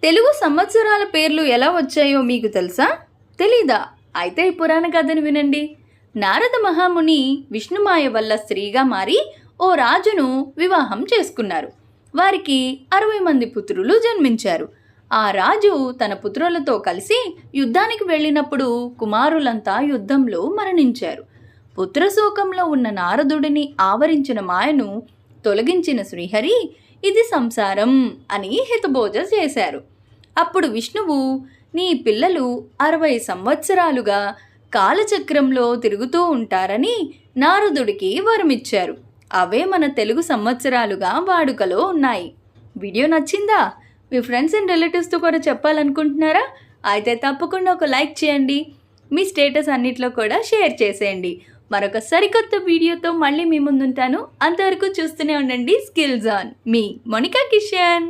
తెలుగు సంవత్సరాల పేర్లు ఎలా వచ్చాయో మీకు తెలుసా? తెలీదా? అయితే ఈ పురాణ కథను వినండి. నారద మహాముని విష్ణుమాయ వల్ల స్త్రీగా మారి ఓ రాజును వివాహం చేసుకున్నారు. వారికి 60 మంది పుత్రులు జన్మించారు. ఆ రాజు తన పుత్రులతో కలిసి యుద్ధానికి వెళ్ళినప్పుడు కుమారులంతా యుద్ధంలో మరణించారు. పుత్రశోకంలో ఉన్న నారదుడిని ఆవరించిన మాయను తొలగించిన శ్రీహరి ఇది సంసారం అని హితబోధ చేశారు. అప్పుడు విష్ణువు నీ పిల్లలు 60 సంవత్సరాలుగా కాలచక్రంలో తిరుగుతూ ఉంటారని నారదుడికి వరమిచ్చారు. అవే మన తెలుగు సంవత్సరాలుగా వాడుకలో ఉన్నాయి. వీడియో నచ్చిందా? మీ ఫ్రెండ్స్ అండ్ రిలేటివ్స్తో కూడా చెప్పాలనుకుంటున్నారా? అయితే తప్పకుండా ఒక లైక్ చేయండి. మీ స్టేటస్ అన్నిట్లో కూడా షేర్ చేసేయండి. మరొక సరికొత్త వీడియోతో మళ్ళీ మీ ముందుంటాను. అంతవరకు చూస్తూనే ఉండండి స్కిల్స్ ఆన్. మీ మోనికా కిషన్.